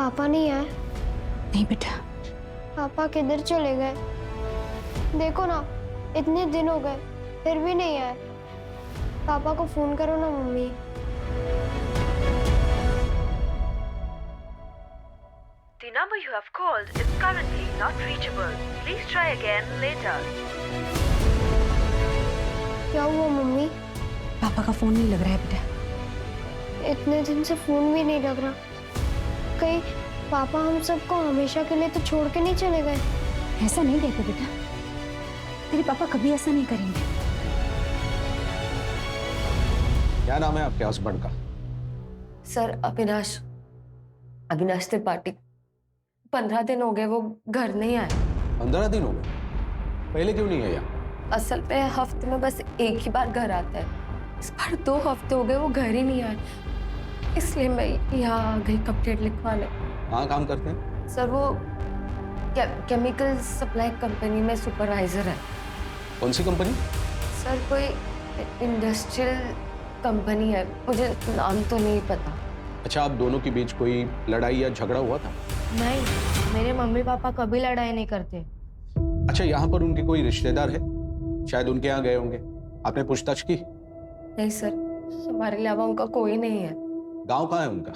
पापा नहीं आए? नहीं बेटा। पापा किधर चले गए? देखो ना, इतने दिन हो गए फिर भी नहीं आए। पापा को फोन करो ना mummy. The number you have called is currently not reachable. Please try again later. क्या हुआ मम्मी? पापा का फोन नहीं लग रहा है बेटा। इतने दिन से फोन भी नहीं लग रहा। कहीं पापा हम सबको हमेशा के लिए तो छोड़ के नहीं चले गए? ऐसा नहीं कहते बेटा, तेरे पापा कभी ऐसा नहीं करेंगे। क्या नाम है आपके हस्बैंड का? सर अविनाश, अविनाश त्रिपाठी। 15 दिन हो गए वो घर नहीं आए। 15 दिन हो गए? पहले क्यों नहीं आया? असल में हफ्ते में बस एक ही बार घर आता है। इस बार 2 हफ्ते हो गए वो घर ही नहीं आए, इसलिए मैं यहाँ आ गई कंप्लेंट लिखवाने। कहाँ काम करते हैं? सर वो केमिकल सप्लाई कंपनी में सुपरवाइजर है। कौन सी कंपनी? सर कोई इंडस्ट्रियल कंपनी है, मुझे नाम तो नहीं पता। अच्छा, आप दोनों के बीच कोई लड़ाई या झगड़ा हुआ था? नहीं, मेरे मम्मी पापा कभी लड़ाई नहीं करते। अच्छा, यहाँ पर उनके कोई रिश्तेदार है? शायद उनके यहाँ गए होंगे, आपने पूछताछ की? नहीं सर, हमारे अलावा उनका कोई नहीं है। गांव कहाँ है उनका?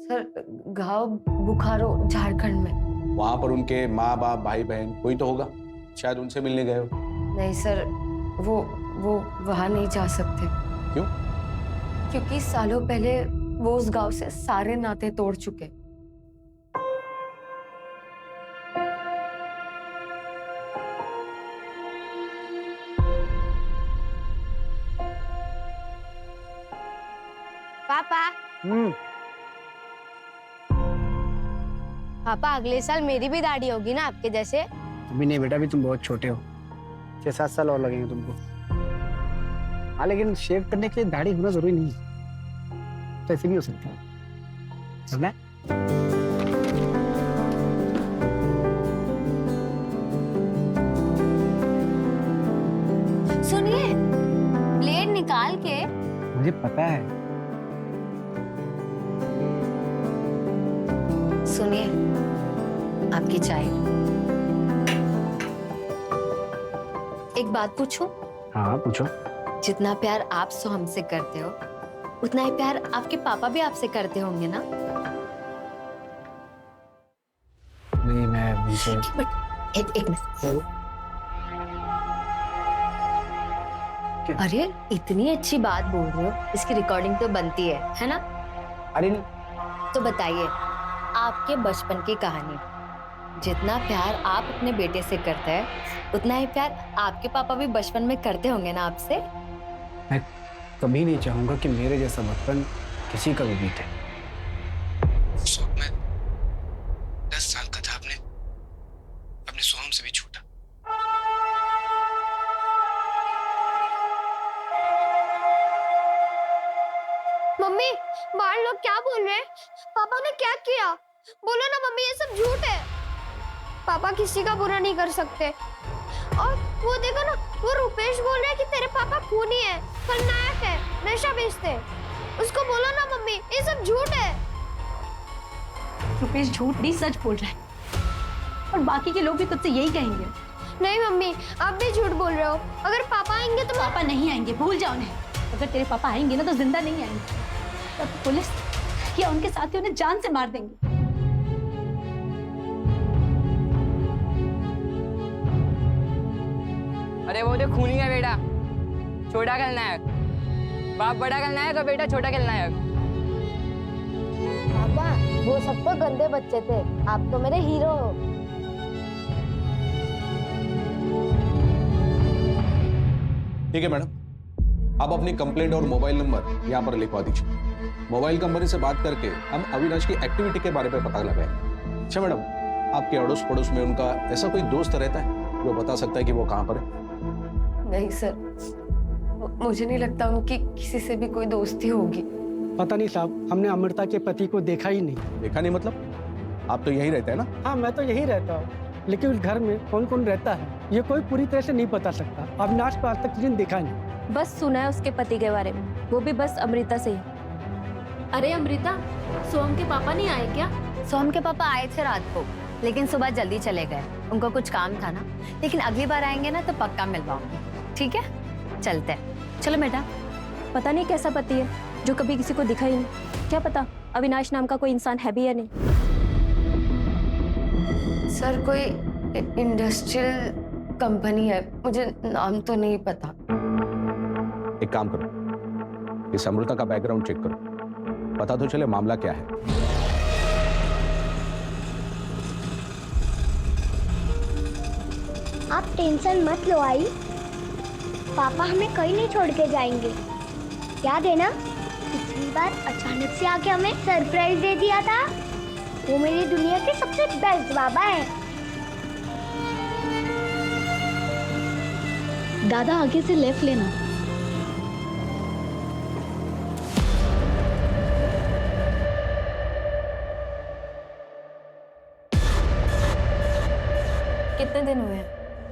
सर गांव बुखारो, झारखंड में। वहां पर उनके माँ बाप भाई बहन कोई तो होगा, शायद उनसे मिलने गए हो। नहीं सर, वो वहां नहीं जा सकते। क्यों? क्योंकि सालों पहले वो उस गांव से सारे नाते तोड़ चुके। पापा। पापा अगले साल मेरी भी दाढ़ी होगी ना आपके जैसे? अभी नहीं बेटा, अभी तुम बहुत छोटे हो, 6-7 साल और लगेंगे तुमको। हाँ, लेकिन शेव करने के लिए दाढ़ी होना जरूरी नहीं है, तो ऐसे भी हो सकता है। समझना है? सुनिए, ब्लेड निकाल के। मुझे पता है। सुनिए, आपकी चाय। एक बात पूछूं? हाँ पूछो। जितना प्यार आप सो हमसे करते हो, उतना ही प्यार आपके पापा भी आपसे करते होंगे ना? नहीं, मैं उनसे एक मिनट। अरे इतनी अच्छी बात बोल रहे हो, इसकी रिकॉर्डिंग तो बनती है ना? अरे तो बताइए, आपके बचपन की कहानी। जितना प्यार आप अपने बेटे से करते हैं, उतना ही प्यार आपके पापा भी बचपन में करते होंगे ना आपसे? मैं कभी नहीं चाहूंगा कि मेरे जैसा बचपन किसी का भी बीते। मैं 10 साल का था, अपने सोहम से भी छोटा। मम्मी, बाहर लोग क्या बोल रहे हैं? पापा ने क्या किया? बोलो ना मम्मी, ये सब झूठ है। पापा किसी का बुरा नहीं कर सकते। और वो देखो ना, वो रुपेश बोल रहा है कि तेरे पापा खूनी है, खलनायक है, नशा बेचते हैं। उसको बोलो ना मम्मी, ये सब झूठ है। रुपेश झूठ नहीं, सच बोल रहा है, और बाकी के लोग भी तुझसे यही कहेंगे। नहीं मम्मी, आप भी झूठ बोल रहे हो। अगर पापा आएंगे तो पापा नहीं आएंगे, भूल जाओ उन्हें। अगर तेरे पापा आएंगे ना तो जिंदा नहीं आएंगे, तब पुलिस या उनके साथी उन्हें जान से मार देंगे। अरे वो जो खूनी है बेटा, छोटा खलनायक। बाप बड़ा खलनायक और बेटा छोटा खलनायक। पापा, वो सब तो गंदे बच्चे थे, आप तो मेरे हीरो हो। ठीक है मैडम, आप अपनी कंप्लेंट और मोबाइल नंबर यहाँ पर लिखवा दीजिए। मोबाइल कंपनी से बात करके हम अविनाश की एक्टिविटी के बारे में पता लगाएंगे। अच्छा मैडम, आपके अड़ोस पड़ोस में उनका ऐसा कोई दोस्त रहता है जो बता सकता है कि वो कहाँ पर है? नहीं सर, मुझे नहीं लगता उनकी किसी से भी कोई दोस्ती होगी। पता नहीं साहब, हमने अमृता के पति को देखा ही नहीं। देखा नहीं मतलब? आप तो यहीं रहते हैं ना? हाँ, मैं तो यही रहता हूँ, लेकिन उस घर में कौन कौन रहता है ये कोई पूरी तरह से नहीं बता सकता। अविनाश को आज तक किसी ने देखा नहीं। बस सुना है उसके पति के बारे में, वो भी बस अमृता से ही। अरे अमृता, सोहम के पापा नहीं आए क्या? सोहम के पापा आए थे रात को, लेकिन सुबह जल्दी चले गए। उनको कुछ काम था ना, लेकिन अगली बार आएंगे ना तो पक्का मिलवाऊंगी। ठीक है, चलते हैं। चलो बेटा। पता नहीं कैसा पति है जो कभी किसी को दिखा ही नहीं। क्या पता अविनाश नाम का कोई इंसान है भी या नहीं। सर, कोई इंडस्ट्रियल कंपनी है, मुझे नाम तो नहीं पता। एक काम करो, इस अमृता का बैकग्राउंड चेक करो, पता तो चले मामला क्या है। आप टेंशन मत लो आई, पापा हमें कहीं नहीं छोड़ के जाएंगे। याद है ना, पिछली बार अचानक से आके हमें सरप्राइज दे दिया था। वो मेरी दुनिया के सबसे बेस्ट बाबा है। दादा आगे से लेफ्ट लेना। कितने दिन हुए?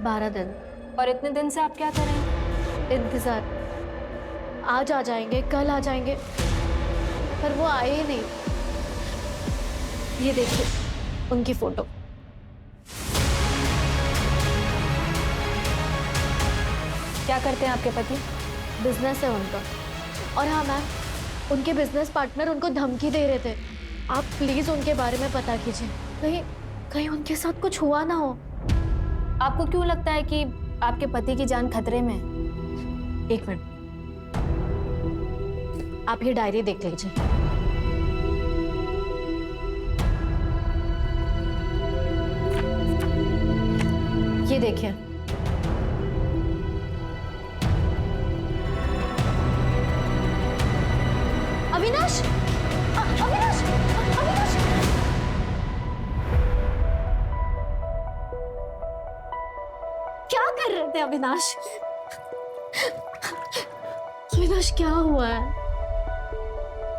12 दिन। और इतने दिन से आप क्या कर रहे हैं? इंतजार। आज आ जाएंगे, कल आ जाएंगे, पर वो आए ही नहीं। ये देखिए उनकी फोटो। क्या करते हैं आपके पति? बिजनेस है उनका। और हाँ मैम, उनके बिजनेस पार्टनर उनको धमकी दे रहे थे। आप प्लीज उनके बारे में पता कीजिए, कहीं उनके साथ कुछ हुआ ना हो। आपको क्यों लगता है कि आपके पति की जान खतरे में है? एक मिनट, आप ये डायरी देख लीजिए। ये देखिए, अविनाश, अविनाश, अविनाश। क्या कर रहे थे अविनाश? अविनाश क्या हुआ है?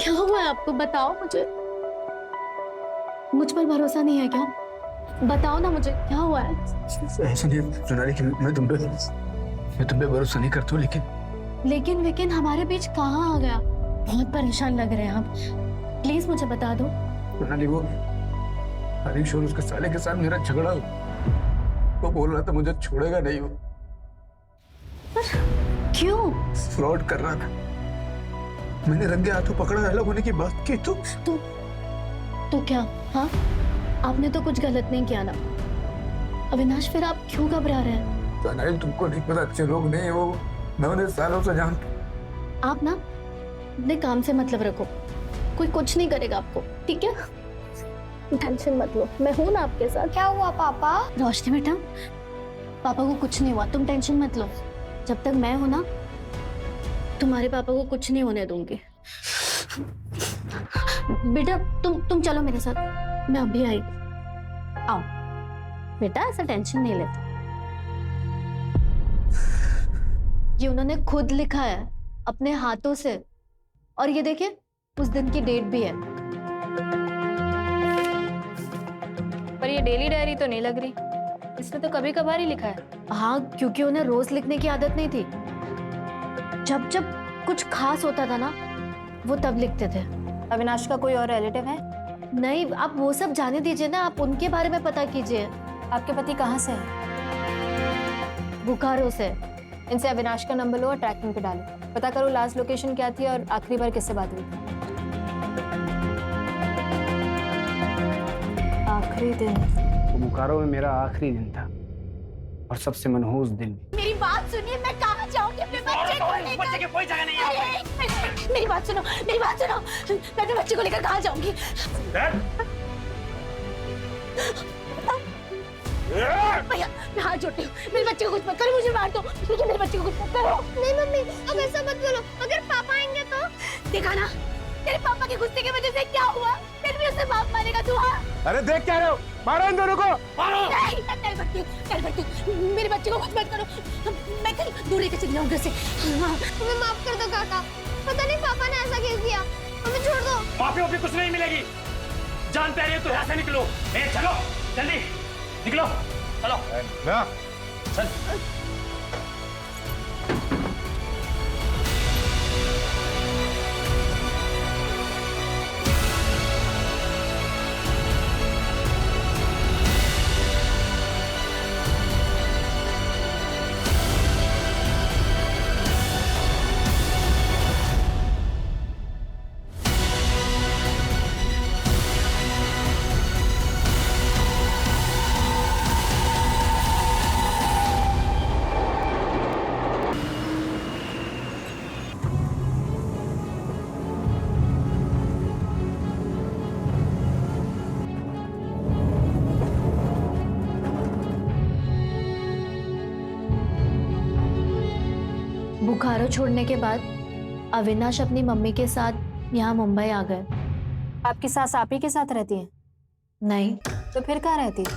क्या हुआ है आपको? बताओ मुझे। मुझ पर भरोसा नहीं है क्या? बताओ ना मुझे, क्या हुआ है? ऐसा नहीं सोनाली कि मैं तुम पे भरोसा नहीं करता हूँ, लेकिन हमारे बीच कहाँ आ गया? बहुत परेशान लग रहे हैं आप। प्लीज मुझे बता दो। सोनाली, वो हरीश और उसके साले के साथ मेरा झगड़ा, वो बोल रहा था मुझे छोड़ेगा नहीं। वो पर क्यों? फ्रॉड कर रहा था। मैंने रंगे हाथों पकड़ा, अलग होने की बात की तो क्या? हाँ, आपने तो कुछ गलत नहीं किया ना अविनाश, फिर आप क्यों घबरा रहे हैं? सोनाली, तुमको नहीं पता, अच्छे लोग नहीं वो, मैं उन्हें सालों से जानता। आप ना अपने काम से मतलब रखो, कोई कुछ नहीं करेगा आपको, ठीक है? टेंशन मत लो, मैं हूं ना आपके साथ। क्या हुआ पापा? रोशनी बेटा, पापा को कुछ नहीं हुआ, तुम टेंशन मत लो। जब तक मैं हूं ना, तुम्हारे पापा को कुछ नहीं होने दूंगी। बेटा तुम चलो मेरे साथ, मैं अभी आई। आओ बेटा, ऐसा टेंशन नहीं लेते। ये उन्होंने खुद लिखा है अपने हाथों से, और ये देखिए उस दिन की डेट भी है। पर ये डेली डायरी तो नहीं लग रही, इसमें तो कभी कभार ही लिखा है। हाँ, क्योंकि उन्हें रोज लिखने की आदत नहीं थी। जब जब कुछ खास होता था ना, वो तब लिखते थे। अविनाश का कोई और रिलेटिव है? नहीं, आप वो सब जाने दीजिए ना, आप उनके बारे में पता कीजिए। आपके पति कहाँ से हैं? बुखारो से। इनसे अविनाश का नंबर लो और ट्रैकिंग पे डालो, पता करो लास्ट लोकेशन क्या थी और आखिरी बार किससे बात हुई थी। आखिरी दिन? वो बुखारो में मेरा आखिरी दिन था और सबसे मनहूस दिन भी। मेरी बात सुनिए, मैं कहाँ जाऊंगी अपने बच्चे को लेकर? बच्चे की कोई जगह नहीं है। मेरी बात सुनो, मेरी बात सुनो, मैं अपने बच्चे को लेकर कहाँ जाऊंगी? भैया, मैं हाथ जोड़ती हूँ, मेरे बच्चे को कुछ मत करो, मुझे मार दो, लेकिन मेरे बच्चे को कुछ मत करो। नहीं मम्मी, अब ऐसा मत बोलो, अगर पापा आएंगे तो? देखा ना, तेरे पापा के गुस्से की वजह से क्या हुआ? फिर भी उसे बाप मारेगा तू? हाँ, अरे देख क्या रहे हो, मारो इन दोनों को, मारो। नहीं बच्ची, मेरे बच्चे को कुछ मत करो, मैं कहीं दूर लेकर चली जाऊँ घर से। हमें माफ कर दो काका, पता नहीं पापा ने ऐसा क्यों किया, हमें छोड़ दो। माफी वाफी कुछ नहीं मिलेगी, जान प्यारी है तो यहाँ से निकलो। चलो जल्दी निकलो, चलो चल। बुखारो छोड़ने के बाद अविनाश अपनी मम्मी के साथ यहाँ मुंबई आ गए। आपकी सास आप ही के साथ रहती है? नहीं, तो फिर कहाँ रहती है?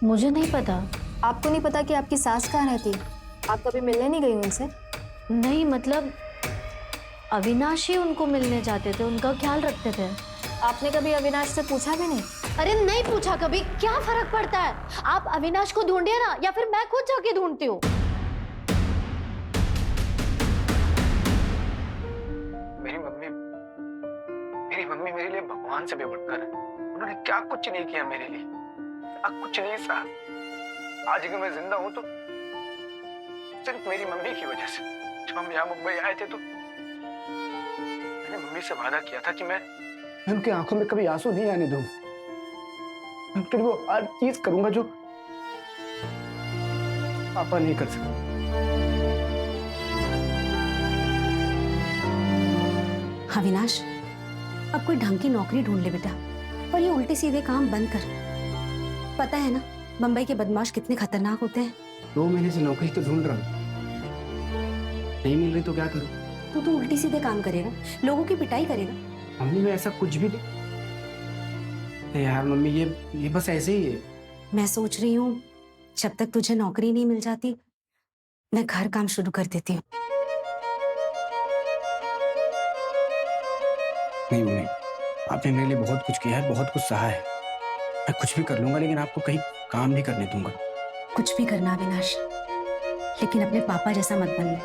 मुझे नहीं पता। आपको नहीं पता कि आपकी सास कहाँ रहती है? आप कभी मिलने नहीं गई उनसे? नहीं, मतलब अविनाश ही उनको मिलने जाते थे, उनका ख्याल रखते थे। आपने कभी अविनाश से पूछा भी नहीं? अरे नहीं पूछा कभी, क्या फर्क पड़ता है? आप अविनाश को ढूंढिए ना, या फिर मैं खुद जाके ढूंढती हूँ। मेरी मम्मी मेरे लिए भगवान से भी बढ़कर है। उन्होंने क्या कुछ नहीं किया मेरे लिए, क्या कुछ नहीं सहा। आज अगर मैं जिंदा हूं तो सिर्फ मेरी मम्मी की वजह से। जब हम यहाँ मुंबई आए थे तो मैंने मम्मी से वादा किया था कि मैं उनकी आंखों में कभी आंसू नहीं आने दूंगा। मैं उनके लिए वो हर चीज करूंगा जो पापा नहीं कर सकते। अविनाश, अब कोई ढंग की नौकरी ढूंढ ले बेटा, और ये उल्टे सीधे काम बंद कर। पता है ना मुंबई के बदमाश कितने खतरनाक होते हैं। 2 महीने से नौकरी तो ढूंढ रहा हूँ, नहीं मिल रही तो क्या करूँ? तू तो उल्टे सीधे काम करेगा, लोगों की पिटाई करेगा। मम्मी मैं ऐसा कुछ भी नहीं। यार मम्मी ये बस ऐसे ही है। मैं सोच रही हूँ जब तक तुझे नौकरी नहीं मिल जाती मैं घर काम शुरू कर देती हूँ। नहीं मम्मी, आपने मेरे लिए बहुत कुछ किया है, बहुत कुछ सहा है। मैं कुछ भी कर लूंगा, लेकिन आपको कहीं काम नहीं करने दूंगा। कुछ भी करना अविनाश, लेकिन अपने पापा जैसा मत बनना।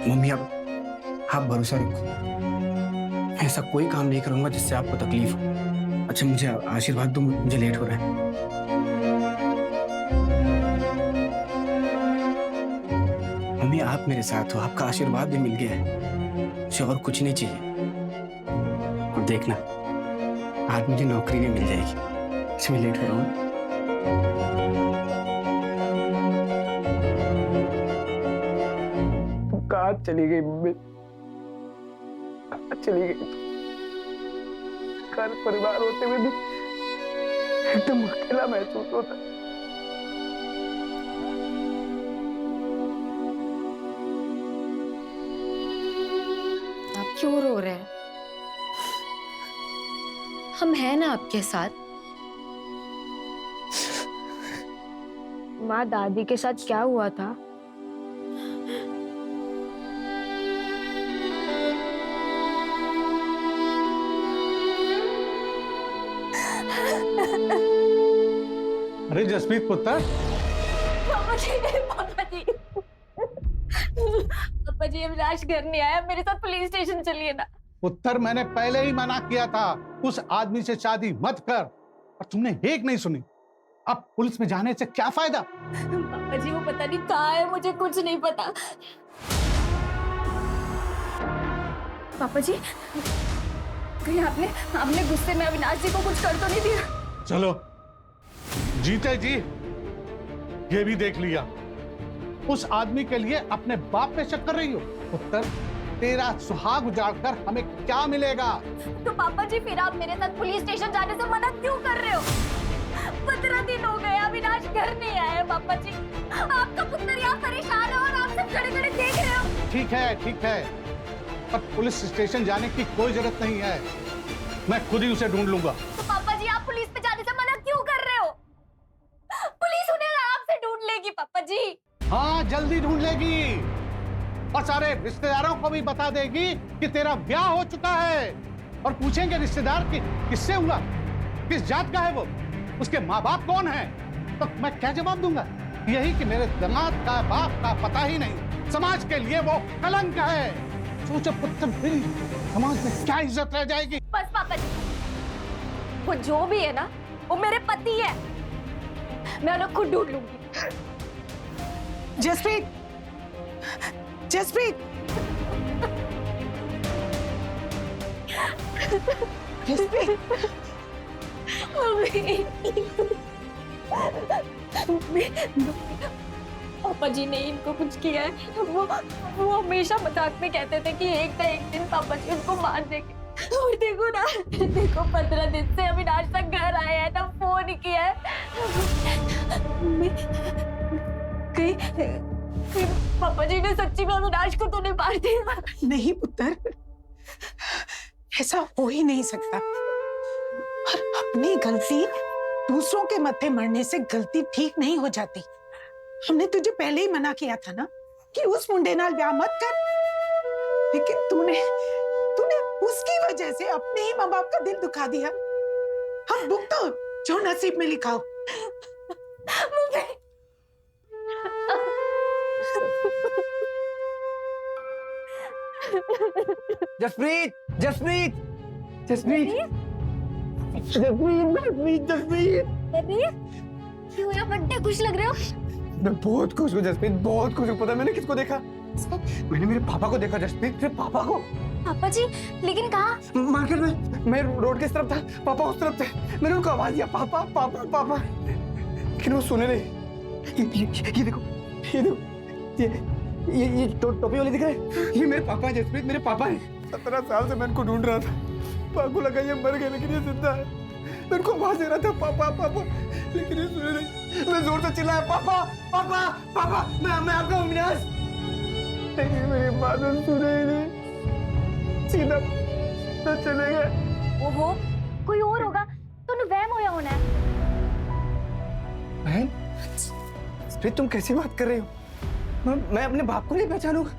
मम्मी आप भरोसा रखो, मैं ऐसा कोई काम नहीं करूंगा जिससे आपको तकलीफ हो। अच्छा मुझे आशीर्वाद दो, मुझे लेट हो रहा है। मम्मी आप मेरे साथ हो, आपका आशीर्वाद भी मिल गया है, मुझे और कुछ नहीं चाहिए। और देखना आज मुझे नौकरी भी मिल जाएगी। अच्छा मैं लेट हो रहा हूँ। कहाँ चली गई मम्मी? कहाँ चली गई? घर परिवार होते हुए भी एकदम अकेला महसूस होता। आप क्यों रो रहे हैं? हम हैं ना आपके साथ। माँ, दादी के साथ क्या हुआ था? अरे जसप्रीत पुत्र। पापा जी, पापा जी, पापा जी अविनाश घर नहीं आया, मेरे साथ पुलिस स्टेशन चलिए ना। पुत्र, मैंने पहले ही मना किया था उस आदमी से शादी मत कर, और तुमने एक नहीं सुनी। अब पुलिस में जाने से क्या फायदा? पापा जी वो पता नहीं कहाँ है, मुझे कुछ नहीं पता। पापा जी कहीं आपने गुस्से में अविनाश जी को कुछ कर तो नहीं दिया? चलो जीते जी ये भी देख लिया। उस आदमी के लिए अपने बाप पे शक कर रही हो? पुत्र, तेरा सुहाग उजाड़कर हमें क्या मिलेगा? तो पापा जी फिर आप मेरे साथ पुलिस स्टेशन जाने से मना क्यों कर रहे हो? 15 दिन हो गए अविनाश घर नहीं आया। पापा जी आपका पुत्र यहाँ परेशान है और आप सब खड़े-खड़े देख रहे हो। ठीक है, पर पुलिस स्टेशन जाने की कोई जरूरत नहीं है, मैं खुद ही उसे ढूंढ लूंगा। तो पापा जी आप पुलिस पे जाने से मना क्यों कर रहे हो? पुलिस उन्हें आपसे ढूंढ लेगी पापा जी। हाँ जल्दी ढूंढ लेगी, और सारे रिश्तेदारों को भी बता देगी कि तेरा ब्याह हो चुका है। और पूछेंगे रिश्तेदार कि किससे हुआ, किस जात का है वो, उसके माँ बाप कौन है, तो मैं क्या जवाब दूंगा? यही कि मेरे दामाद का बाप का पता ही नहीं, समाज के लिए वो कलंक है। सोचो पुत्र, मेरी समाज में क्या इज्जत रह जाएगी? बस पापा जी, वो जो भी है ना वो मेरे पति है, मैं उन्हें खुद ढूंढ लूंगी। जसप्रीत, जसप्रीत, जसप्रीत, पापा जी ने इनको कुछ किया है। वो हमेशा मजाक में कहते थे कि एक ना एक दिन पापा जी उनको मार देंगे। और देखो ना, देखो 15 दिन से अविनाश तक घर आया है ना फोन किया है। कहीं पापा जी ने सच्ची में अविनाश को तो नहीं मार दिया? नहीं पुत्र, ऐसा हो ही नहीं सकता। और अपनी गलती दूसरों के मत्थे मरने से गलती ठीक नहीं हो जाती। हमने तुझे पहले ही मना किया था ना कि उस मुंडे नाल ब्याह मत कर, लेकिन तूने उसकी वजह से अपने ही माँ बाप का दिल दुखा दिया। हम भुगतो जो नसीब में लिखा हो। जसप्रीत, जसप्रीत, जसप्रीत, जसप्रीत, जसप्रीत। क्यों यार बड्डे खुश लग रहे हो? मैं बहुत खुश हूँ जसप्रीत, बहुत खुश हूँ। पता है मैंने किसको देखा? मैंने मेरे पापा को देखा जसप्रीत, मेरे पापा को। पापा जी? लेकिन कहाँ? मार्केट में। मैं रोड के इस तरफ था, पापा उस तरफ थे। मैंने उनको आवाज दिया, पापा पापा पापा, लेकिन वो सुने नहीं। ये देखो, ये देखो, ये टोपी वाले दिख रहे हैं? ये मेरे पापा हैं जसप्रीत, मेरे पापा हैं। 17 साल से मैं इनको ढूंढ रहा था। पापा को लगा ये मर गए, लेकिन ये जिंदा है। मैं इनको आवाज दे रहा था, पापा पापा, लेकिन ये सुने नहीं। मैं जोर से चिल्लाया, पापा पापा पापा, मैं आपका अविनाश। लेकिन मेरी बात सुने ही नहीं, सीधा चले गए। ओहो, कोई और होगा तो वहम होया होना है। बहन, जसप्रीत तुम कैसी बात कर रही हो? मैं अपने बाप को नहीं पहचानूंगा।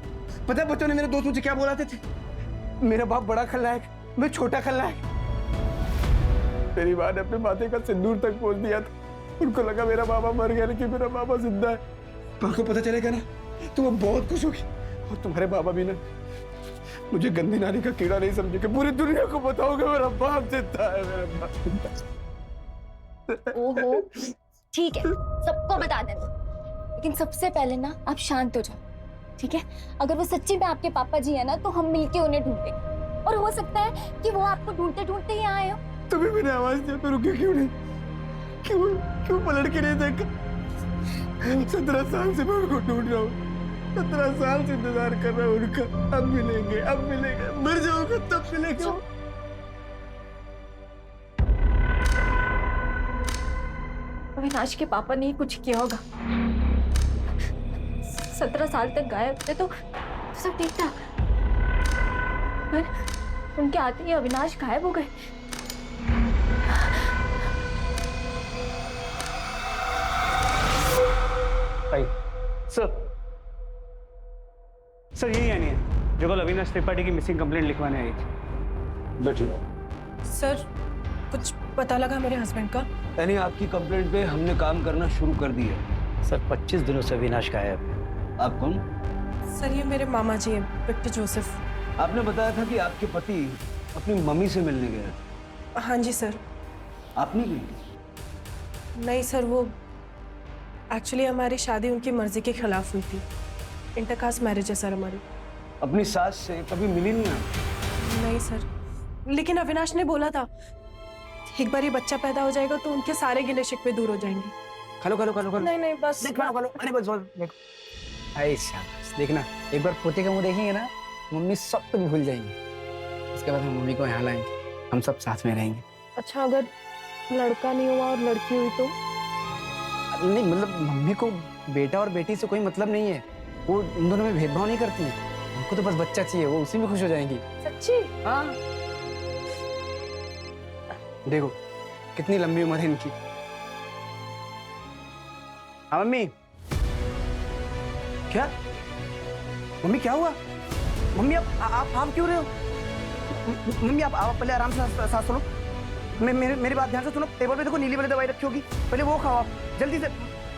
पता है बच्चों ने मेरे दोस्त मुझे क्या बोलाते थे? मेरा बाप बड़ा खलनायक, मैं छोटा खलनायक। मेरी माँ ने अपने माथे का सिंदूर तक पोंछ दिया था। उनको लगा मेरा बाबा मर गया, लेकिन मेरा बाबा जिंदा है। माँ को पता चलेगा ना तो वो बहुत खुश होगी। और तुम्हारे बाबा भी ना मुझे गंदी नाली का कीड़ा नहीं समझेगा। पूरी दुनिया को बताओगे मेरा बाप जिंदा है, मेरा बाप जिंदा है। ओहो, ठीक है, सबको बता देना। लेकिन सबसे पहले ना आप शांत हो जाओ, ठीक है? अगर वो सच्ची में आपके पापा जी है ना तो हम मिलके उन्हें ढूंढेंगे। और हो सकता है कि वो आपको ढूंढते ढूंढते ही आए हो। तुम्हें मैंने आवाज दिया तो रुके क्यों नहीं? क्यों पलट के नहीं देखा? 17 साल से मैं उनको ढूंढ रहा हूँ। 17 साल से इंतजार कर रहा हूँ उनका। अब मिलेंगे, अब मिलेंगे। मर जाऊंगा तब मिलेंगे। अविनाश के पापा ने ही कुछ किया होगा। 17 साल तक गायब थे तो सब ठीक था, पर उनके आते ही अविनाश गायब हो गए। सर यही यानी है जो कल अविनाश त्रिपाठी की मिसिंग कंप्लेंट लिखवाने आई थी। बैठिए। सर कुछ पता लगा मेरे हस्बैंड का? यानी आपकी कंप्लेंट पे हमने काम करना शुरू कर दिया। सर 25 दिनों से अविनाश गायब है। आप कौन? सर ये मेरे मामा जी हैं, विक्टर जोसेफ। आपने बताया था कि आपके पति अपनी मम्मी से मिलने गए। हाँ जी सर। आप नहीं गई? नहीं सर, वो एक्चुअली हमारी शादी उनकी मर्जी के खिलाफ हुई थी। इंटरकास्ट मैरिज है सर हमारी। अपनी सास से कभी मिली नहीं आप? नहीं सर, लेकिन अविनाश ने बोला था एक बार ये बच्चा पैदा हो जाएगा तो उनके सारे गिले शिकवे दूर हो जाएंगे। खलो खलो खलो खलो। नहीं बस देख खलो खलो। अरे बस देखो, ऐसा देखना, एक बार पोते का मुंह देखेंगे ना, मम्मी सब कुछ भूल जाएंगी। उसके बाद हम मम्मी को यहाँ लाएंगे, हम सब साथ में रहेंगे। अच्छा, अगर लड़का नहीं हुआ और लड़की हुई तो? नहीं मतलब मम्मी को बेटा और बेटी से कोई मतलब नहीं है। वो उन दोनों में भेदभाव नहीं करती है। उनको तो बस बच्चा चाहिए, वो उसी में खुश हो जाएंगी। सच्ची? हाँ। देखो कितनी लंबी उम्र है इनकी। हाँ मम्मी। क्या मम्मी, क्या हुआ? मम्मी आप क्यों रहे हो? मम्मी आप पहले आराम से सांस लो। मेरी बात ध्यान से सुनो। टेबल पे देखो नीली वाली दवाई रखी होगी, पहले वो खाओ आप जल्दी से।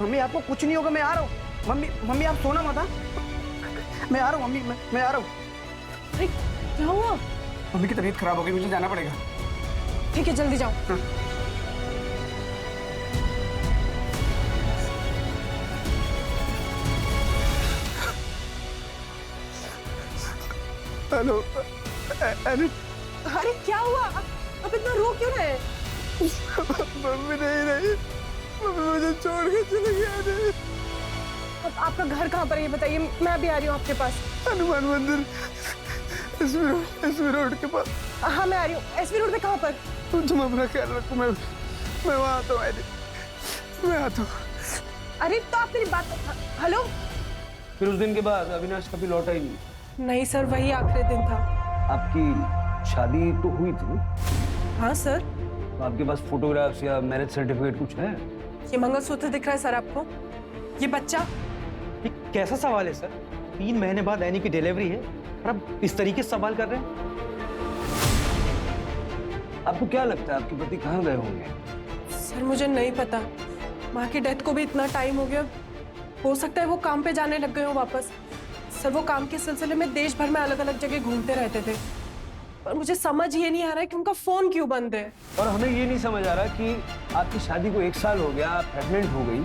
मम्मी आपको कुछ नहीं होगा, मैं आ रहा हूँ। मम्मी आप सोना मत। मैं आ रहा हूँ मम्मी, मैं आ रहा हूँ। अरे क्या हुआ? मम्मी की तबीयत खराब हो गई, मुझे जाना पड़ेगा। ठीक है, जल्दी जाओ। हाँ। हेलो। अरे क्या हुआ? अब इतना रो क्यों रहे? मम्मी नहीं रही, मम्मी मुझे छोड़ के चली गई। अब आपका घर कहाँ पर है ये बताइए, मैं भी आ रही हूँ आपके पास। हनुमान मंदिर एसवी रोड के पास। हाँ मैं आ रही हूँ। एसवी रोड पे कहाँ पर? तुम अपना ख्याल रखो, मैं वहाँ आता हूँ। मैं आता हूँ। अरे तो आप मेरी बात हेलो। फिर उस दिन के बाद अविनाश कभी लौटा ही नहीं? नहीं सर, वही आखिरी दिन था। आपकी शादी तो हुई थी ना? हाँ सर। तो आपके पास फोटोग्राफ्स या मैरिज सर्टिफिकेट कुछ है? ये मंगलसूत्र दिख रहा है सर आपको? ये बच्चा? ये कैसा सवाल है सर? 3 महीने बाद एनी की डिलीवरी है और आप इस तरीके से सवाल कर रहे हैं? आपको क्या लगता है आपके पति कहाँ गए होंगे? सर मुझे नहीं पता, माँ की डेथ को भी इतना टाइम हो गया, हो सकता है वो काम पे जाने लग गए हो वापस। सर वो काम के सिलसिले में देश भर में अलग अलग जगह घूमते रहते थे, पर मुझे समझ ये नहीं आ रहा है कि उनका फोन क्यों बंद है। और हमें ये नहीं समझ आ रहा कि आपकी शादी को 1 साल हो गया, आप प्रेग्नेंट हो गई,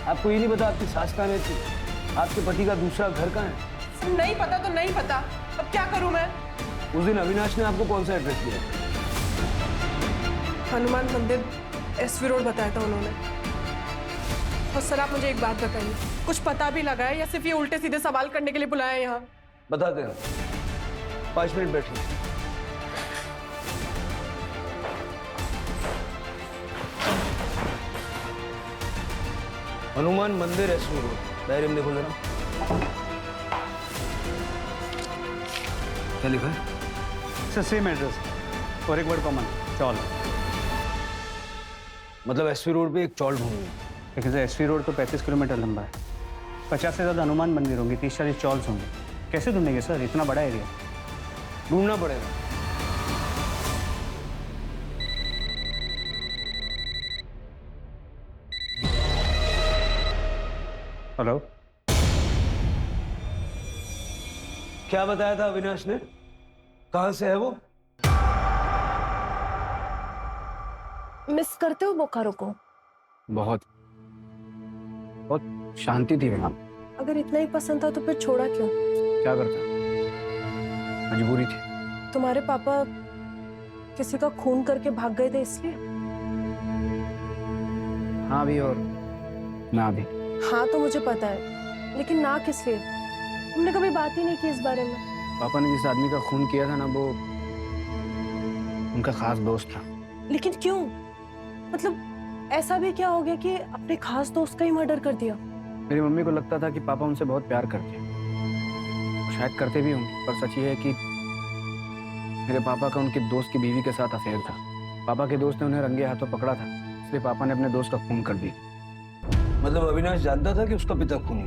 आपको ये नहीं पता आपकी सास कहाँ रहती, आपके पति का दूसरा घर कहाँ है? सर नहीं पता तो नहीं पता, अब क्या करूं मैं? उस दिन अविनाश ने आपको कौन सा एड्रेस दिया? हनुमान मंदिर SV रोड बताया था उन्होंने। और सर आप मुझे एक बात बताइए, कुछ पता भी लगा है या सिर्फ ये उल्टे सीधे सवाल करने के लिए बुलाया है यहाँ? बताते हैं, 5 मिनट बैठिए। हनुमान मंदिर SV रोड, डायरी में देखो जरा। क्या लिखा है? सर सेम एड्रेस और एक वर्ड कॉमन, चौल। मतलब SV रोड पे एक चौल ढूंढूंगा? लेकिन सर SV रोड तो 35 किलोमीटर लंबा है, 50 से ज़्यादा हनुमान मंदिर होंगे, 30-40 चौल्स होंगे, कैसे ढूंढेंगे सर? इतना बड़ा एरिया ढूंढना पड़ेगा। हेलो, क्या बताया था अविनाश ने? कहां से है वो? मिस करते हो बोकारो को? बहुत शांति थी वहाँ। अगर इतना ही पसंद था तो फिर छोड़ा क्यों? क्या करता, मजबूरी थी। तुम्हारे पापा किसी का खून करके भाग गए थे इसलिए? हाँ भी और ना भी। हाँ तो मुझे पता है, लेकिन ना किस लिए? तुमने कभी बात ही नहीं की इस बारे में। पापा ने जिस आदमी का खून किया था ना, वो उनका खास दोस्त था। लेकिन क्यों? मतलब ऐसा भी क्या हो गया कि अपने खास दोस्त का ही मर्डर कर दिया? मेरी मम्मी को लगता था कि पापा उनसे बहुत प्यार करते हैं, शायद करते भी होंगे, पर सच ये है कि मेरे पापा का उनके दोस्त की बीवी के साथ अफेयर था। पापा के दोस्त ने उन्हें रंगे हाथों पकड़ा था, इसलिए पापा ने अपने दोस्त का खून कर दिया। मतलब अविनाश जानता था कि उसका पिता खूनी?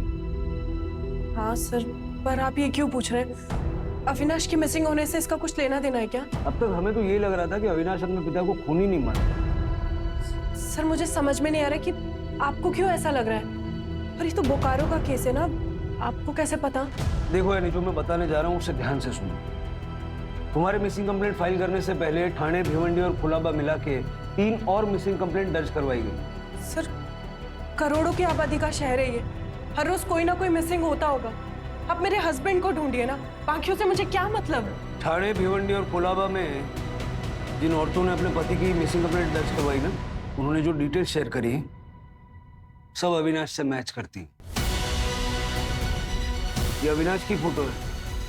हाँ सर, पर आप ये क्यों पूछ रहे हैं? अविनाश की मिसिंग होने से इसका कुछ लेना देना है क्या? अब तक हमें तो यही लग रहा था कि अविनाश अपने पिता को खूनी नहीं मानता। सर मुझे समझ में नहीं आ रहा कि आपको क्यों ऐसा लग रहा है। और ये तो बोकारो का केस है ना, आपको कैसे पता? देखो यानी जो मैं बताने जा रहा हूँ उसे ध्यान से सुनो। तुम्हारे मिसिंग कंप्लेंट फाइल करने से पहले ठाणे, भिवंडी और कुलाबा मिला के 3 और मिसिंग कंप्लेंट दर्ज करवाई गई। सर करोड़ों की आबादी का शहर है ये, हर रोज कोई ना कोई मिसिंग होता होगा। आप मेरे हस्बैंड को ढूंढिए ना, बाकियों से मुझे क्या मतलब है? ठाणे, भिवंडी और कोलाबा में जिन औरतों ने अपने पति की मिसिंग कंप्लेंट दर्ज करवाई ना, उन्होंने जो डिटेल शेयर करी सब अविनाश से मैच करती। ये अविनाश की फोटो है।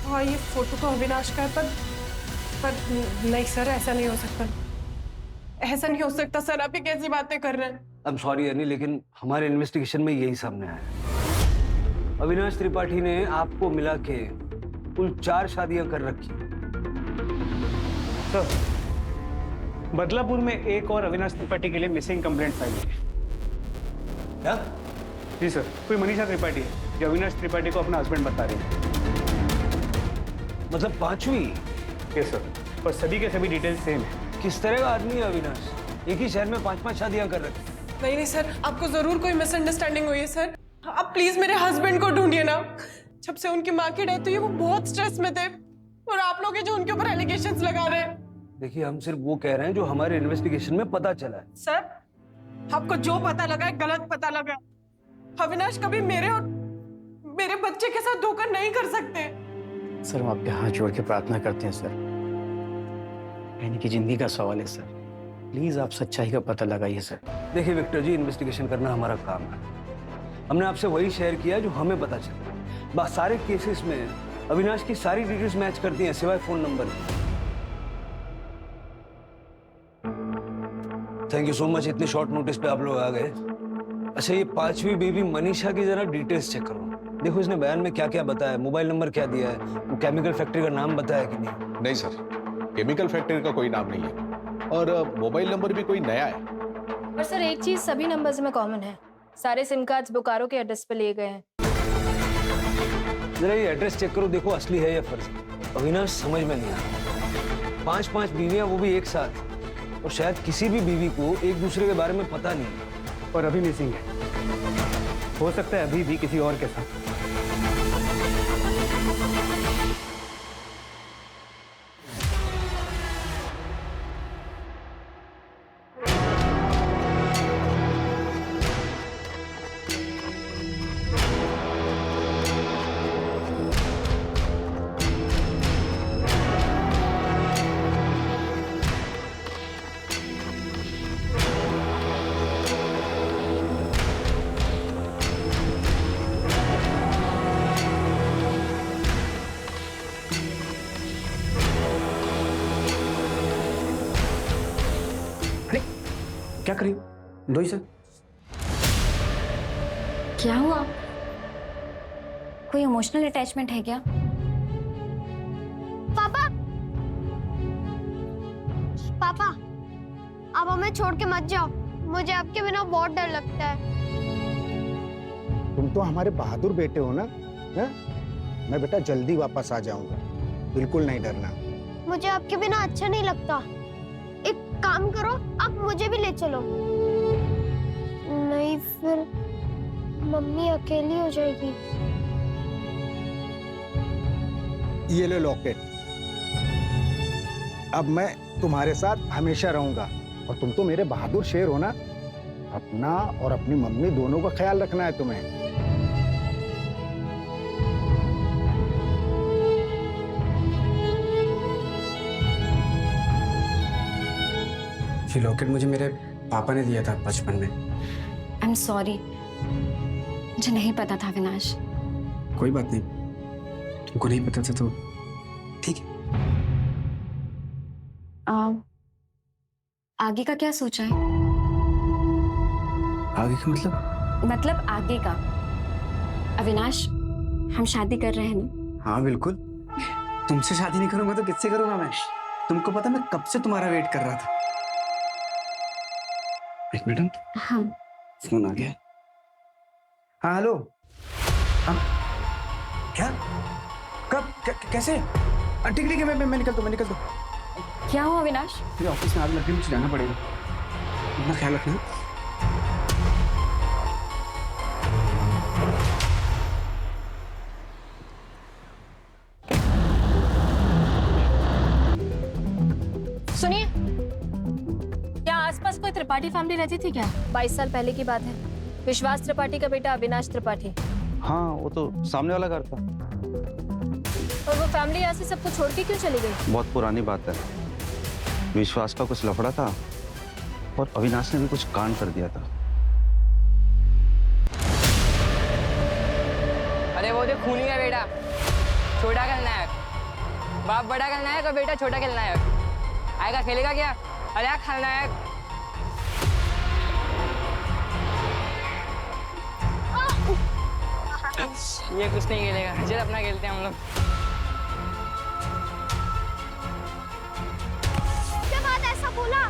हाँ ये फोटो तो अविनाश का है, पर नहीं सर, ऐसा नहीं हो सकता। ऐसा नहीं हो सकता सर, आप ये कैसी बातें कर रहे हैं? आई एम सॉरी यानी, लेकिन हमारे इन्वेस्टिगेशन में यही सामने आया। अविनाश त्रिपाठी ने आपको मिला के कुल 4 शादियां कर रखी। सर बदलापुर में एक और अविनाश त्रिपाठी के लिए मिसिंग कंप्लेंट फाइल हुई है। क्या? जी सर, कोई मनीषा त्रिपाठी है जो अविनाश त्रिपाठी को अपना हस्बैंड बता रही है। मतलब 5वीं? यस सर, पर सभी के सभी डिटेल्स सेम है। किस तरह का आदमी है अविनाश? एक ही शहर में 5-5 शादियां कर रखी। नहीं सर, आपको जरूर कोई मिसअंडरस्टैंडिंग हुई है सर। आप प्लीज मेरे हस्बैंड को ढूंढिए ना। जब से उनकी माँ की डेथ हुई है वो बहुत स्ट्रेस में थे, और आप लोग जो उनके ऊपर एलिगेशंस लगा रहे हैं। देखिए हम सिर्फ वो कह रहे हैं जो हमारे इन्वेस्टिगेशन में पता चला है। सर आपको जो पता लगा है गलत पता लगा। अविनाश कभी मेरे और मेरे बच्चे के साथ धोखा नहीं कर सकते। सर हम आपके हाथ जोड़ के प्रार्थना करते हैं सर, यानी कि जिंदगी का सवाल है सर, प्लीज आप सच्चाई का पता लगाइए सर। देखिए विक्टर जी, इन्वेस्टिगेशन करना हमारा काम है। हमने आपसे वही शेयर किया जो हमें पता चला। बस सारे केसेस में अविनाश की सारी डिटेल्स मैच करती हैं सिवाय phone number. Thank you so much, इतने शॉर्ट नोटिस पे आप लोग आ गए। अच्छा, ये पांचवी बीवी मनीषा की जरा डिटेल्स चेक करो। देखो इसने बयान में क्या क्या बताया है, मोबाइल नंबर क्या दिया है, वो केमिकल फैक्ट्री का नाम बताया कि नहीं? नहीं सर, केमिकल फैक्ट्री का कोई नाम नहीं है और मोबाइल नंबर भी कोई नया है। पर सर एक चीज सभी नंबर्स में कॉमन है, सारे सिम कार्ड्स बोकारो के एड्रेस पे लिए गए हैं। जरा ये एड्रेस चेक करो, देखो असली है या फर्जी। अविनाश समझ में नहीं आ रहा। 5-5 बीवियां, वो भी एक साथ, और शायद किसी भी बीवी को एक दूसरे के बारे में पता नहीं। और अभी मिसिंग है, हो सकता है अभी भी किसी और के साथ। क्या करी दो ही सर? क्या हुआ? कोई इमोशनल अटैचमेंट है क्या? पापा, पापा, आप हमें छोड़ के मत जाओ, मुझे आपके बिना बहुत डर लगता है। तुम तो हमारे बहादुर बेटे हो ना, है? मैं बेटा जल्दी वापस आ जाऊंगा, बिल्कुल नहीं डरना। मुझे आपके बिना अच्छा नहीं लगता। एक काम करो, आप मुझे भी ले चलो, नहीं फिर मम्मी अकेली हो जाएगी। ये लो लॉकेट, अब मैं तुम्हारे साथ हमेशा रहूंगा और तुम तो मेरे बहादुर शेर हो ना। अपना और अपनी मम्मी दोनों का ख्याल रखना है तुम्हें। ये लॉकेट मुझे मेरे पापा ने दिया था बचपन में। आई एम सॉरी, मुझे नहीं पता था विनाश। कोई बात नहीं, तुमको नहीं पता था तो ठीक है। आगे का क्या सोचा है? आगे का मतलब आगे का। अविनाश, हम शादी कर रहे हैं ना? हाँ बिल्कुल। तुमसे शादी नहीं करूंगा तो किससे करूंगा मैं? तुमको पता मैं कब से तुम्हारा वेट कर रहा था। एक मिनट। हाँ। फोन आ गया। हाँ हेलो। हाँ क्या? कब? कैसे? ठीक है मैं निकलता हूँ। क्या हुआ अविनाश? मेरे ऑफिस में आग लग गई, मुझे जाना पड़ेगा। अपना ख्याल रखना। सुनिए, क्या आसपास कोई त्रिपाठी फैमिली रहती थी क्या? 22 साल पहले की बात है। विश्वास त्रिपाठी का बेटा अविनाश त्रिपाठी। हाँ, वो तो सामने वाला घर था। और वो फैमिली यहाँ से सबको छोड़ के क्यों चली गई? बहुत पुरानी बात है। विश्वास का कुछ लफड़ा था और अविनाश ने भी कुछ कांड कर दिया था। अरे वो देख, खूनी का बेटा, छोटा खलनायक। बाप बड़ा खलनायक और बेटा छोटा खलनायक। आएगा खेलेगा क्या? अरे खलनायक। ये कुछ नहीं खेलेगा, चल अपना खेलते हैं हम लोग। जब बात ऐसा बोला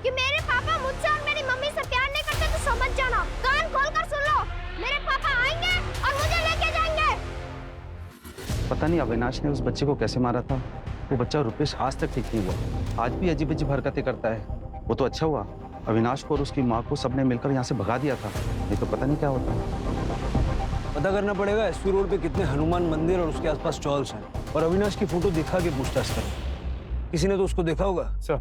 कि मेरे पापा मुझसे और मेरी मम्मी से प्यार नहीं करते तो समझ जाना। कान खोलकर सुन लो, मेरे पापा आएंगे और मुझे लेके जाएंगे। पता नहीं अविनाश ने उस बच्चे को कैसे मारा था। वो बच्चा रुपेश आज तक ठीक नहीं हुआ, आज भी अजीब अजीब हरकतें करता है। वो तो अच्छा हुआ अविनाश को और उसकी माँ को सबने मिलकर यहाँ से भगा दिया था, नहीं तो पता नहीं क्या होता। पता करना पड़ेगा एसपी रोड पे कितने हनुमान मंदिर और उसके आसपास चौल्स हैं, और अविनाश की फोटो दिखा के पूछताछ करें। किसी ने तो उसको देखा होगा। सर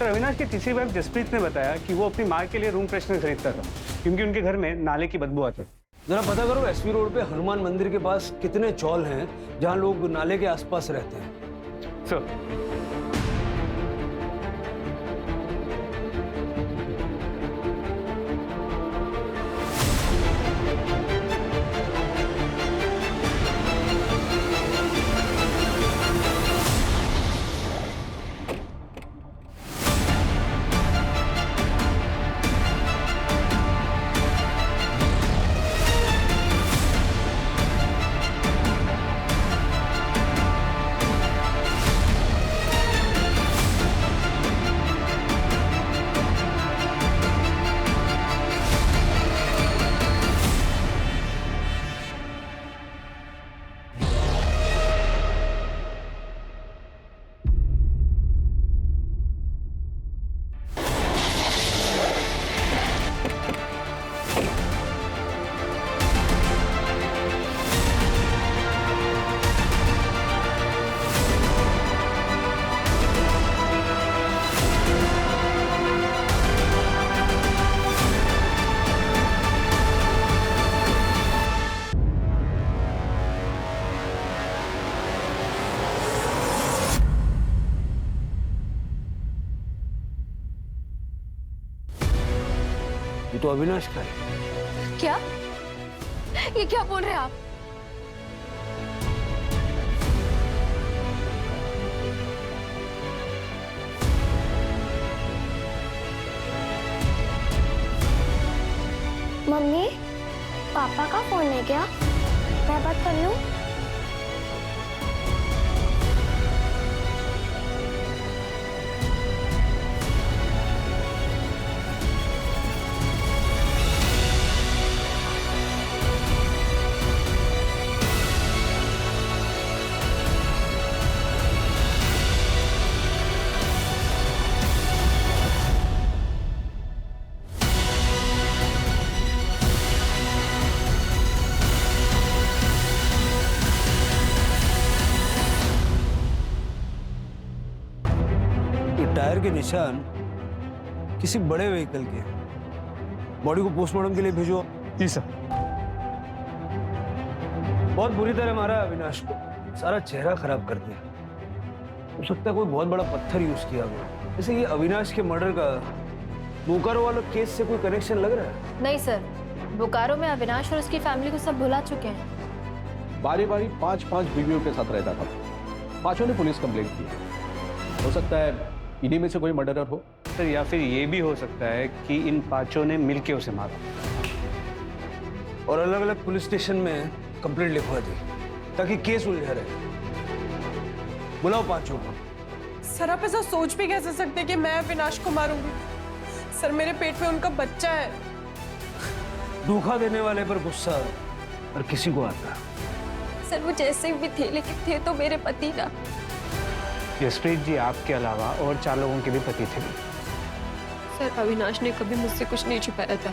अविनाश की तीसरी वाइफ जसप्रीत ने बताया कि वो अपनी माँ के लिए रूम फ्रेशनर खरीदता था क्योंकि उनके घर में नाले की बदबू आती। जरा पता करो एसपी रोड पे हनुमान मंदिर के पास कितने चौल हैं जहां लोग नाले के आसपास रहते हैं। सर तो अविनाश का है। क्या? ये क्या बोल रहे हैं आप? मम्मी, पापा का फोन है क्या? मैं बात कर लूं? टायर के निशान किसी बड़े व्हीकल के। बॉडी को पोस्टमार्टम के लिए भेजो। जी सर। बहुत बुरी तरह मारा है अविनाश को, सारा चेहरा खराब कर दिया। हो सकता है कोई बहुत बड़ा पत्थर यूज किया गया। जैसे ये अविनाश के मर्डर का बोकारो वाला केस से कोई कनेक्शन लग रहा है? नहीं सर, बोकारो में अविनाश और उसकी फैमिली को सब भुला चुके हैं। बारी बारी 5-5 बीवियों के साथ रहता था। 5 ने पुलिस कंप्लेंट की। हो सकता है इन्हीं में से कोई मर्डरर हो सर, या फिर ये भी हो सकता है कि इन 5 ने मिलके उसे मारा और अलग अलग पुलिस स्टेशन में कंप्लेंट लिखवा दी ताकि केस उलझा रहे। बुलाओ 5 को। सर आप ऐसा सोच भी कैसे सकते हैं कि मैं अविनाश को मारूंगी? सर मेरे पेट में उनका बच्चा है। धोखा देने वाले पर गुस्सा और किसी को आता। सर वो जैसे भी थे, लेकिन थे तो मेरे पति ना। जसप्रीत जी आपके अलावा और 4 लोगों के भी पति थे। सर अविनाश ने कभी मुझसे कुछ नहीं छुपाया था,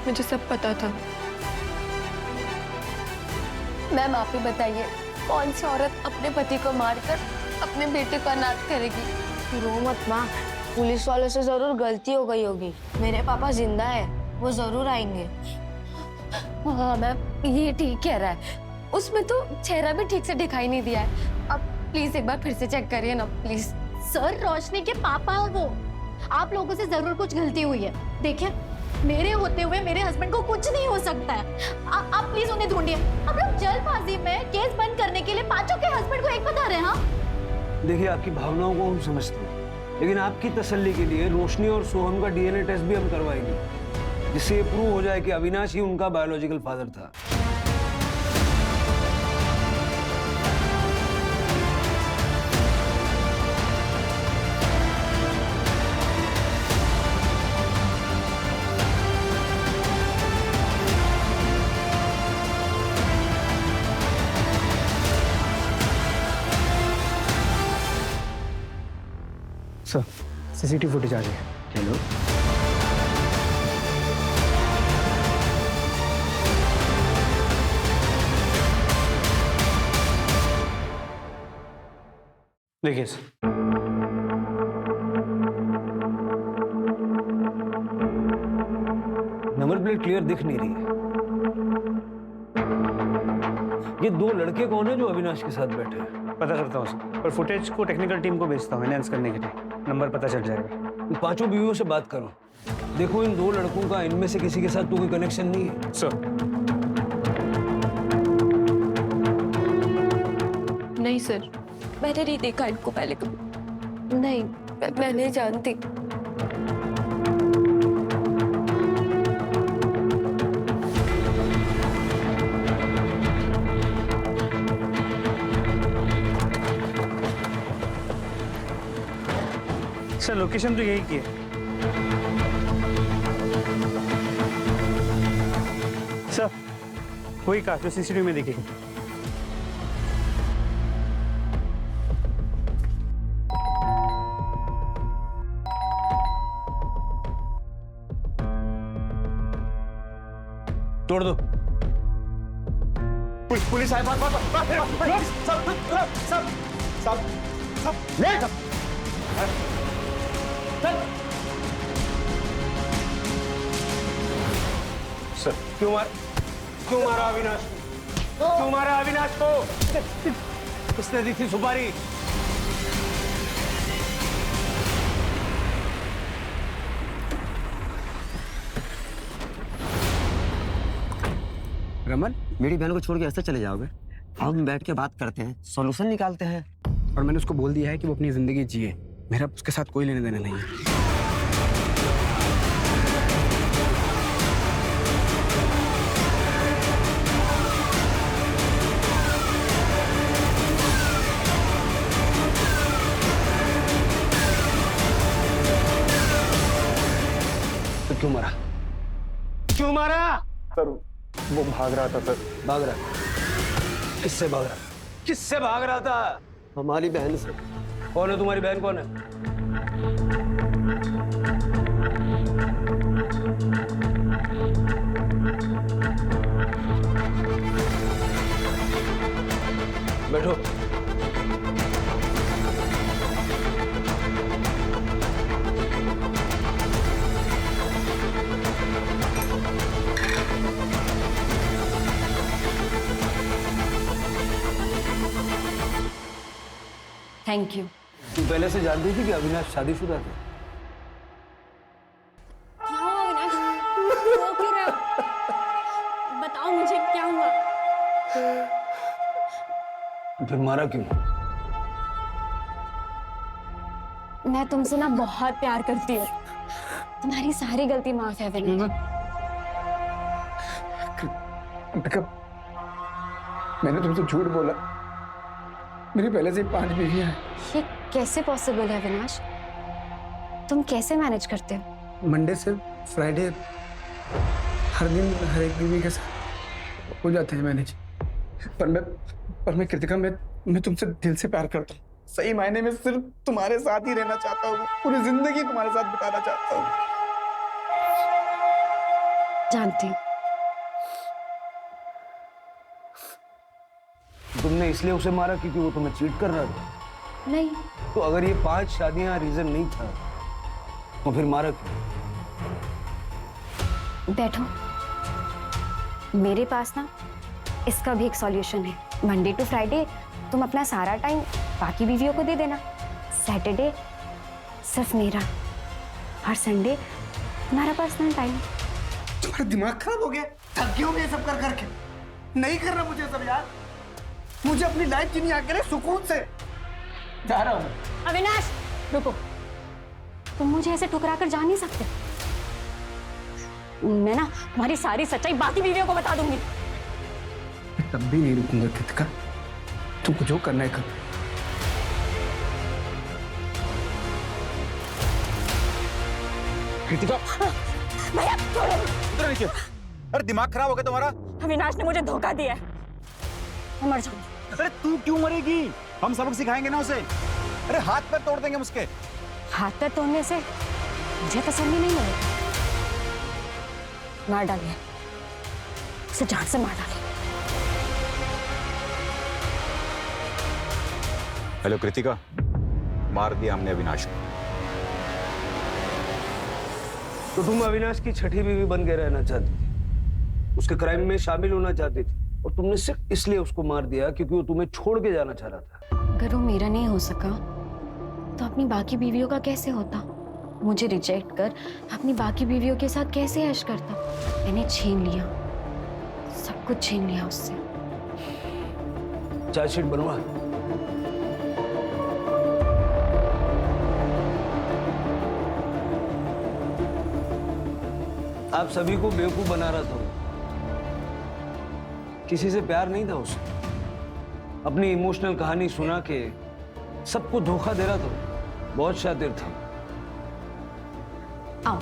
मुझे सब पता था। मैम आप ही बताइए, कौन सी औरत अपने पति को मारकर अपने बेटे को अनाथ करेगी? रो मत माँ, पुलिस वालों से जरूर गलती हो गई होगी। मेरे पापा जिंदा है, वो जरूर आएंगे। हाँ मैम ये ठीक कह रहा है, उसमें तो चेहरा भी ठीक से दिखाई नहीं दिया है। अब प्लीज एक बार फिर से चेक करिए ना प्लीज। सर रोशनी के पापा हो वो, आप लोगों से जरूर कुछ गलती हुई है। देखिए मेरे होते हुए मेरे हस्बैंड को कुछ नहीं हो सकता है। आप प्लीज उन्हें ढूंढिए। हम लोग जल्दबाजी में केस बंद करने के लिए 5 के हस्बैंड को एक बता रहे हैं। हाँ देखिए आपकी भावनाओं को हम समझते हैं, लेकिन आपकी तसल्ली के लिए रोशनी और सोहम का डीएनए टेस्ट भी हम करवाएंगे, जिससे ये प्रूव हो जाए कि अविनाश ही उनका बायोलॉजिकल फादर था। सर सीसीटीवी फुटेज आ रही है। चलो देखिए सर, नंबर प्लेट क्लियर दिख नहीं रही है। ये 2 लड़के कौन है जो अविनाश के साथ बैठे हैं? पता करता हूँ सर, और फुटेज को टेक्निकल टीम को भेजता हूँ एनहांस करने के लिए। नंबर पता चल जाएगा। इन 5 बीवियों से बात करो, देखो इन 2 लड़कों का इनमें से किसी के साथ तो कोई कनेक्शन नहीं है। सर नहीं सर, मैंने नहीं देखा इनको पहले कभी। नहीं मैं नहीं जानती। सर लोकेशन तो यही की है। सर वही कार जो सीसीटीवी में दिखेगी। तोड़ दो। पुलिस आए। सब ले सर क्यों मारा अविनाश को? क्यों मारा अविनाश को? किसने दी थी सुपारी? रमन, मेरी बहन को छोड़ के ऐसे चले जाओगे? अब हम बैठ के बात करते हैं, सॉल्यूशन निकालते हैं। और मैंने उसको बोल दिया है कि वो अपनी जिंदगी जिए, मेरा उसके साथ कोई लेने देना नहीं है। तो क्यों मारा? क्यों मारा? सर वो भाग रहा था सर। भाग रहा? किससे भाग रहा? किससे भाग रहा था? हमारी बहन से। कौन है तुम्हारी बहन? कौन है? बैठो। Thank you. तू पहले से जानती थी कि अविनाश शादीशुदा था? क्या हुआ अविनाश? रो क्यों रहे हो? बताओ मुझे क्या हुआ? फिर मारा क्यों? मैं तुमसे ना बहुत प्यार करती हूँ। तुम्हारी सारी गलती माफ है अविनाश। मैंने तुमसे झूठ बोला। मेरी पहले से 5 बीवियां हैं। ये कैसे पॉसिबल है अविनाश? तुम कैसे मैनेज करते हो? मंडे से फ्राइडे हर दिन हर एक बीवी के साथ हो जाते हैं मैनेज। पर मैं कृतिका, मैं तुमसे दिल से प्यार करता हूँ। सही मायने में सिर्फ तुम्हारे साथ ही रहना चाहता हूँ। पूरी जिंदगी तुम्हारे साथ बिताना चाहता हूँ। जानती हूँ। तुमने इसलिए उसे मारा क्योंकि वो तुम्हें चीट कर रहा था? नहीं। तो अगर ये 5 शादियां रीजन नहीं था तो फिर मारा क्यों? बैठो। मेरे पास ना इसका भी एक सॉल्यूशन है। मंडे टू फ्राइडे तुम अपना सारा टाइम बाकी बीवियों को दे देना। सैटरडे सिर्फ मेरा और संडे तुम्हारा पर्सनल टाइम। तुम्हारा दिमाग खराब हो गया? थक गई हो ये सब कर करके? नहीं करना मुझे सब यार। मुझे अपनी लाइफ जीनी अकेले सुकून से। जा रहा हूँ। अविनाश रुको। तुम मुझे ऐसे ठुकरा कर जा नहीं सकते। मैं ना तुम्हारी सारी सच्चाई बाकी बीवियों को बता दूंगी। मैं तब भी नहीं रुकूंगा कृतिका। तुमको जो करना है कर। कृतिका भैया छोड़ो। उधर नीचे। अरे दिमाग खराब हो गया तुम्हारा? अविनाश ने मुझे धोखा दिया है। मैं मर जाऊंगी। अरे तू क्यों मरेगी? हम सबक सिखाएंगे ना उसे। अरे हाथ पैर तोड़ देंगे हम उसके। हाथ पैर तोड़ने से मुझे तसल्ली नहीं मिलेगी। मार डालिए उसे, जान से मार डालिए। हेलो कृतिका, मार दिया हमने अविनाश को। तो तुम अविनाश की छठी बीवी बन के रहना चाहती थी, उसके क्राइम में शामिल होना चाहती थी, और तुमने सिर्फ इसलिए उसको मार दिया क्योंकि वो तुम्हें छोड़ के जाना चाह रहा था। अगर वो मेरा नहीं हो सका तो अपनी बाकी बीवियों का कैसे होता? मुझे रिजेक्ट कर अपनी बाकी बीवियों के साथ कैसे ऐश करता? मैंने छीन लिया, सब कुछ छीन लिया उससे। चार्जशीट बनवा। आप सभी को बेवकूफ बना रहा था। किसी से प्यार नहीं था उसे। अपनी इमोशनल कहानी सुना के सबको धोखा दे रहा था। बहुत शातिर था। आओ।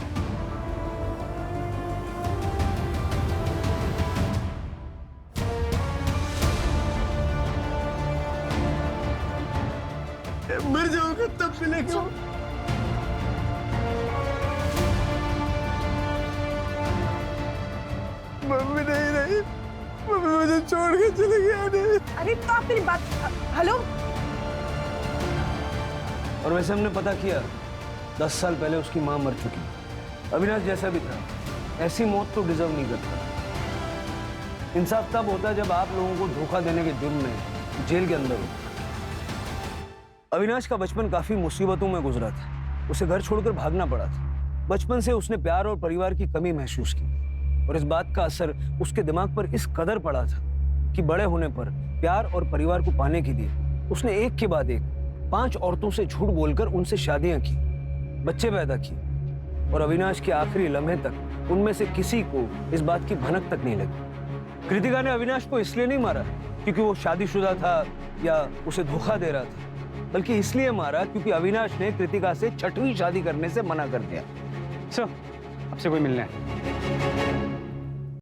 मर जाऊंगा तब मिलेगा। मम्मी नहीं रही। मम्मी मुझे छोड़ के चले गया। अरे तो आप मेरी बात। हेलो। और वैसे हमने पता किया 10 साल पहले उसकी मां मर चुकी। अविनाश जैसा भी था, ऐसी मौत तो डिजर्व नहीं करता। इंसाफ तब होता है जब आप लोगों को धोखा देने के जुर्म में जेल के अंदर हो। अविनाश का बचपन काफी मुसीबतों में गुजरा था। उसे घर छोड़कर भागना पड़ा था। बचपन से उसने प्यार और परिवार की कमी महसूस की। और इस बात का असर उसके दिमाग पर इस कदर पड़ा था कि बड़े होने पर प्यार और परिवार को पाने के लिए उसने एक के बाद एक 5 औरतों से झूठ बोलकर उनसे शादियां की, बच्चे पैदा किए और अविनाश के आखिरी लम्हे तक उनमें से किसी को इस बात की भनक तक नहीं लगी। कृतिका ने अविनाश को इसलिए नहीं मारा क्योंकि वो शादीशुदा था या उसे धोखा दे रहा था, बल्कि इसलिए मारा क्योंकि अविनाश ने कृतिका से 6वीं शादी करने से मना कर दिया। सर, आपसे कोई मिलना है।